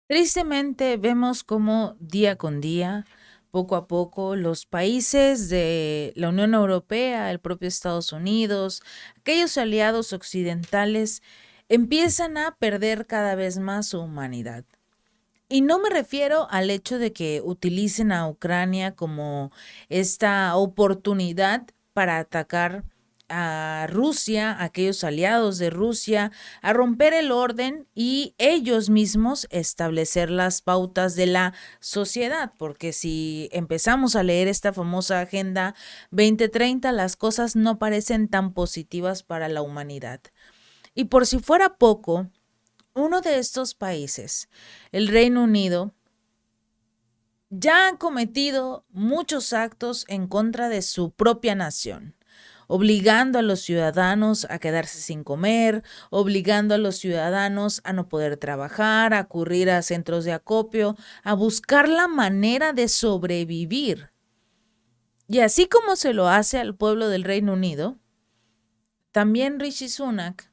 Tristemente vemos cómo día con día, poco a poco, los países de la Unión Europea, el propio Estados Unidos, aquellos aliados occidentales, empiezan a perder cada vez más su humanidad. Y no me refiero al hecho de que utilicen a Ucrania como esta oportunidad para atacar a Rusia, a aquellos aliados de Rusia, a romper el orden y ellos mismos establecer las pautas de la sociedad, porque si empezamos a leer esta famosa Agenda 2030, las cosas no parecen tan positivas para la humanidad. Y por si fuera poco, uno de estos países, el Reino Unido, ya han cometido muchos actos en contra de su propia nación, obligando a los ciudadanos a quedarse sin comer, obligando a los ciudadanos a no poder trabajar, a acudir a centros de acopio, a buscar la manera de sobrevivir. Y así como se lo hace al pueblo del Reino Unido, también Rishi Sunak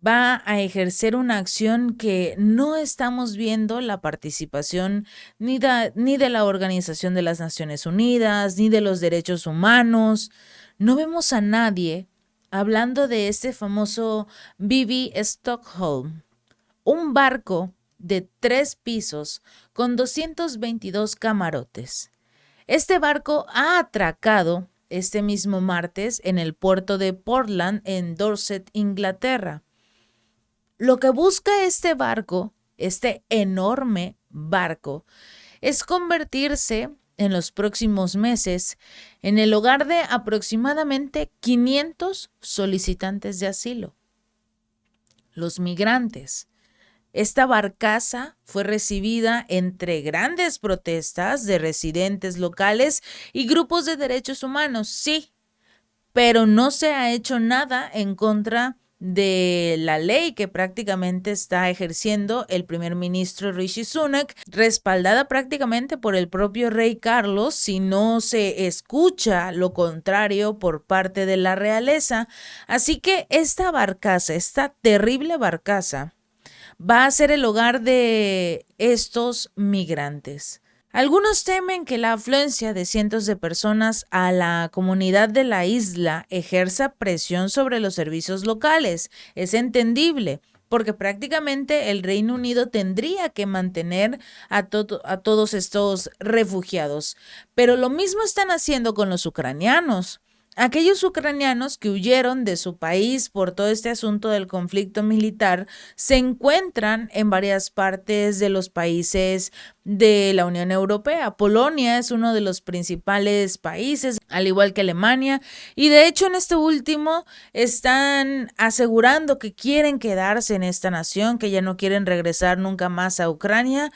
va a ejercer una acción que no estamos viendo la participación ni de la Organización de las Naciones Unidas, ni de los derechos humanos. No vemos a nadie hablando de este famoso BB Stockholm, un barco de 3 pisos con 222 camarotes. Este barco ha atracado este mismo martes en el puerto de Portland, en Dorset, Inglaterra. Lo que busca este barco, este enorme barco, es convertirse en los próximos meses en el hogar de aproximadamente 500 solicitantes de asilo, los migrantes. Esta barcaza fue recibida entre grandes protestas de residentes locales y grupos de derechos humanos, sí, pero no se ha hecho nada en contra de la ley que prácticamente está ejerciendo el primer ministro Rishi Sunak, respaldada prácticamente por el propio rey Carlos, si no se escucha lo contrario por parte de la realeza. Así que esta barcaza, esta terrible barcaza, va a ser el hogar de estos migrantes. Algunos temen que la afluencia de cientos de personas a la comunidad de la isla ejerza presión sobre los servicios locales. Es entendible, porque prácticamente el Reino Unido tendría que mantener a todos estos refugiados. Pero lo mismo están haciendo con los ucranianos. Aquellos ucranianos que huyeron de su país por todo este asunto del conflicto militar se encuentran en varias partes de los países de la Unión Europea. Polonia es uno de los principales países, al igual que Alemania, y de hecho en este último están asegurando que quieren quedarse en esta nación, que ya no quieren regresar nunca más a Ucrania.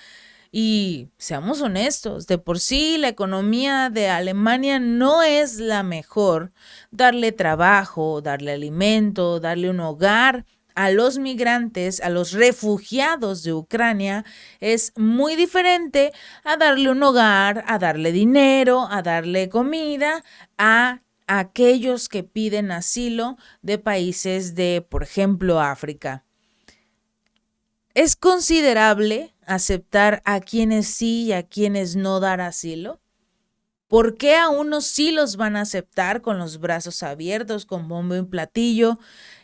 Y seamos honestos, de por sí la economía de Alemania no es la mejor. Darle trabajo, darle alimento, darle un hogar a los migrantes, a los refugiados de Ucrania, es muy diferente a darle un hogar, a darle dinero, a darle comida a aquellos que piden asilo de países de, por ejemplo, África. ¿Es considerable aceptar a quienes sí y a quienes no dar asilo? ¿Por qué a unos sí los van a aceptar con los brazos abiertos, con bombo y platillo,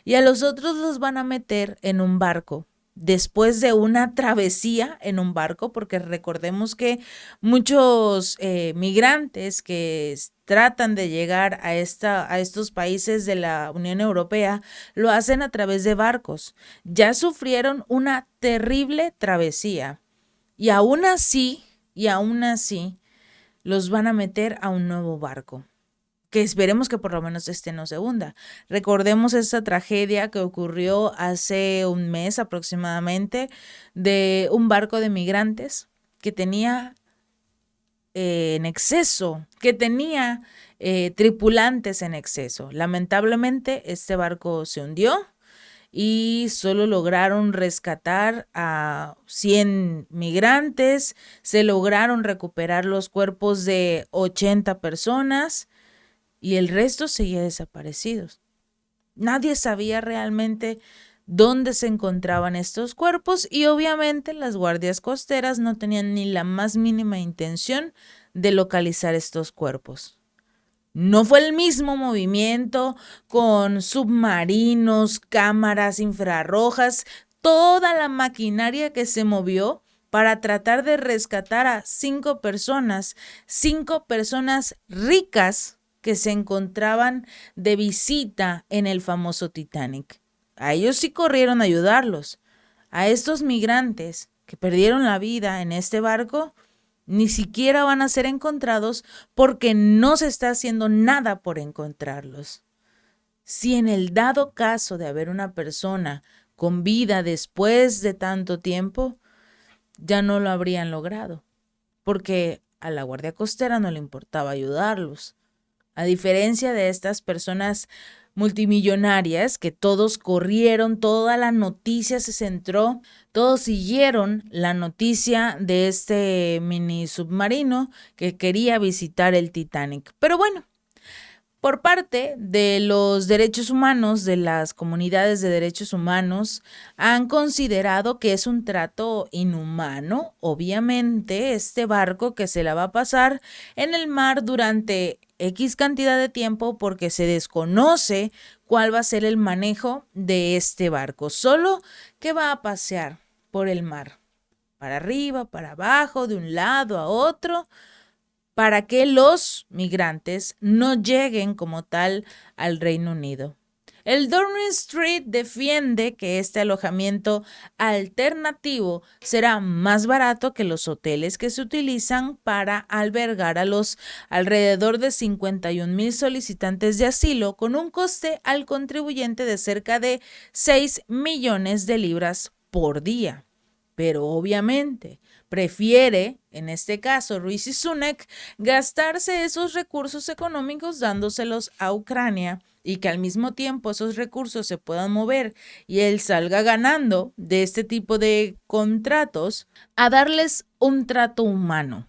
y a los otros los van a meter en un barco? Después de una travesía en un barco, porque recordemos que muchos migrantes que tratan de llegar a estos países de la Unión Europea lo hacen a través de barcos. Ya sufrieron una terrible travesía y aún así, los van a meter a un nuevo barco, que esperemos que por lo menos este no se hunda. Recordemos esta tragedia que ocurrió hace un mes aproximadamente de un barco de migrantes que tenía en exceso, que tenía tripulantes en exceso. Lamentablemente este barco se hundió y solo lograron rescatar a 100 migrantes, se lograron recuperar los cuerpos de 80 personas y el resto seguía desaparecidos. Nadie sabía realmente dónde se encontraban estos cuerpos y obviamente las guardias costeras no tenían ni la más mínima intención de localizar estos cuerpos. No fue el mismo movimiento con submarinos, cámaras infrarrojas, toda la maquinaria que se movió para tratar de rescatar a 5 personas ricas que se encontraban de visita en el famoso Titanic. A ellos sí corrieron a ayudarlos. A estos migrantes que perdieron la vida en este barco, ni siquiera van a ser encontrados porque no se está haciendo nada por encontrarlos. Si en el dado caso de haber una persona con vida después de tanto tiempo, ya no lo habrían logrado, porque a la Guardia Costera no le importaba ayudarlos. A diferencia de estas personas multimillonarias que todos corrieron, toda la noticia se centró, todos siguieron la noticia de este mini submarino que quería visitar el Titanic. Pero bueno, por parte de los derechos humanos, de las comunidades de derechos humanos, han considerado que es un trato inhumano, obviamente, este barco que se la va a pasar en el mar durante X cantidad de tiempo porque se desconoce cuál va a ser el manejo de este barco, solo que va a pasear por el mar, para arriba, para abajo, de un lado a otro, para que los migrantes no lleguen como tal al Reino Unido. El Downing Street defiende que este alojamiento alternativo será más barato que los hoteles que se utilizan para albergar a los alrededor de 51,000 solicitantes de asilo, con un coste al contribuyente de cerca de 6 millones de libras por día. Pero obviamente prefiere, en este caso Rishi Sunak, gastarse esos recursos económicos dándoselos a Ucrania y que al mismo tiempo esos recursos se puedan mover y él salga ganando de este tipo de contratos, a darles un trato humano,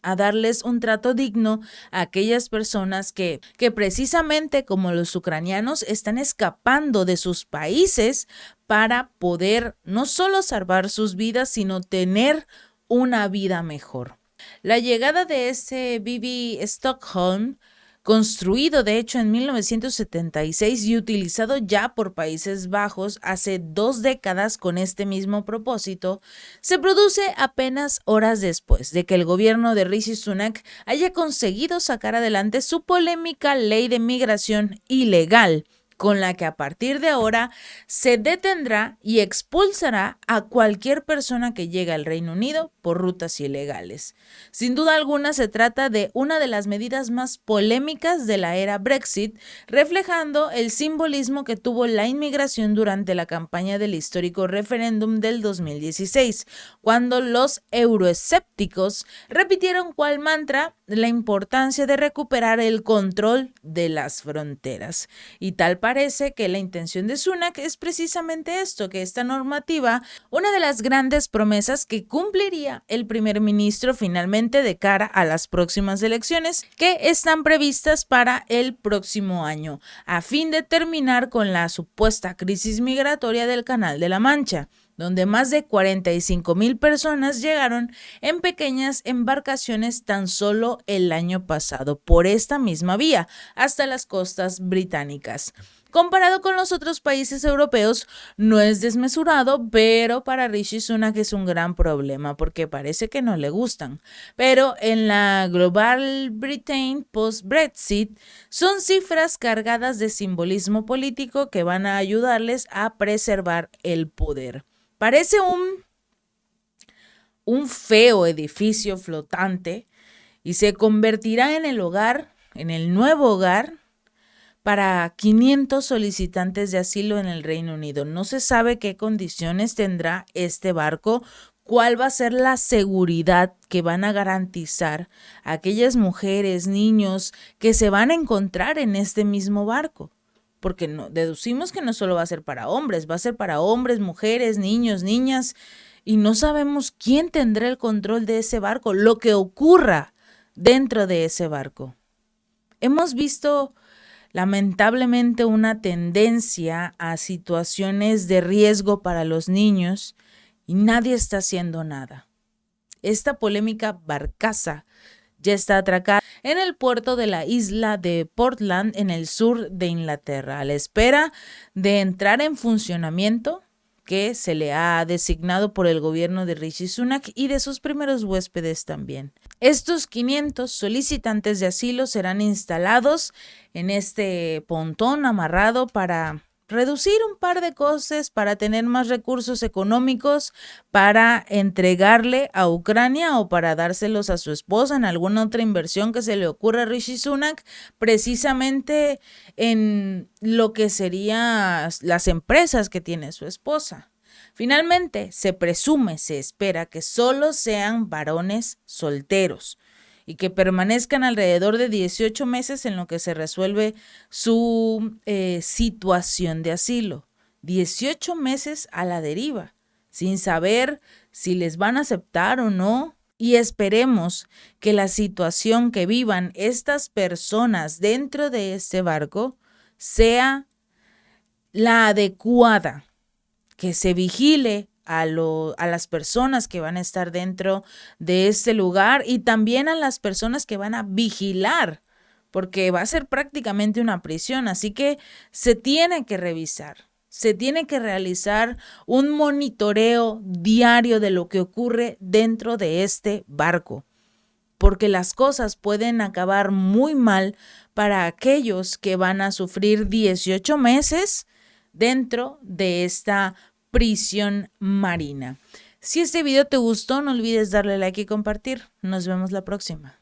a darles un trato digno a aquellas personas que precisamente como los ucranianos están escapando de sus países para poder no solo salvar sus vidas, sino tener una vida mejor. La llegada de este BB Stockholm, construido de hecho en 1976 y utilizado ya por Países Bajos hace 2 décadas con este mismo propósito, se produce apenas horas después de que el gobierno de Rishi Sunak haya conseguido sacar adelante su polémica ley de migración ilegal, con la que a partir de ahora se detendrá y expulsará a cualquier persona que llegue al Reino Unido por rutas ilegales. Sin duda alguna se trata de una de las medidas más polémicas de la era Brexit, reflejando el simbolismo que tuvo la inmigración durante la campaña del histórico referéndum del 2016, cuando los euroescépticos repitieron cual mantra la importancia de recuperar el control de las fronteras. Y tal parece que la intención de Sunak es precisamente esto, que esta normativa, una de las grandes promesas que cumpliría el primer ministro finalmente de cara a las próximas elecciones que están previstas para el próximo año, a fin de terminar con la supuesta crisis migratoria del Canal de la Mancha, donde más de 45,000 personas llegaron en pequeñas embarcaciones tan solo el año pasado por esta misma vía hasta las costas británicas. Comparado con los otros países europeos, no es desmesurado, pero para Rishi Sunak es un gran problema porque parece que no le gustan. Pero en la Global Britain post-Brexit son cifras cargadas de simbolismo político que van a ayudarles a preservar el poder. Parece un feo edificio flotante y se convertirá en el hogar, en el nuevo hogar para 500 solicitantes de asilo en el Reino Unido. No se sabe qué condiciones tendrá este barco, cuál va a ser la seguridad que van a garantizar a aquellas mujeres, niños que se van a encontrar en este mismo barco. Porque no, deducimos que no solo va a ser para hombres, va a ser para hombres, mujeres, niños, niñas, y no sabemos quién tendrá el control de ese barco, lo que ocurra dentro de ese barco. Hemos visto lamentablemente una tendencia a situaciones de riesgo para los niños y nadie está haciendo nada. Esta polémica barcaza ya está atracada en el puerto de la isla de Portland, en el sur de Inglaterra, a la espera de entrar en funcionamiento que se le ha designado por el gobierno de Rishi Sunak y de sus primeros huéspedes también. Estos 500 solicitantes de asilo serán instalados en este pontón amarrado para reducir un par de costes, para tener más recursos económicos, para entregarle a Ucrania o para dárselos a su esposa en alguna otra inversión que se le ocurra a Rishi Sunak, precisamente en lo que serían las empresas que tiene su esposa. Finalmente, se presume, se espera que solo sean varones solteros y que permanezcan alrededor de 18 meses en lo que se resuelve su situación de asilo. 18 meses a la deriva, sin saber si les van a aceptar o no. Y esperemos que la situación que vivan estas personas dentro de este barco sea la adecuada, que se vigile a las personas que van a estar dentro de este lugar y también a las personas que van a vigilar, porque va a ser prácticamente una prisión, así que se tiene que revisar, se tiene que realizar un monitoreo diario de lo que ocurre dentro de este barco, porque las cosas pueden acabar muy mal para aquellos que van a sufrir 18 meses dentro de esta prisión marina. Si este video te gustó, no olvides darle like y compartir. Nos vemos la próxima.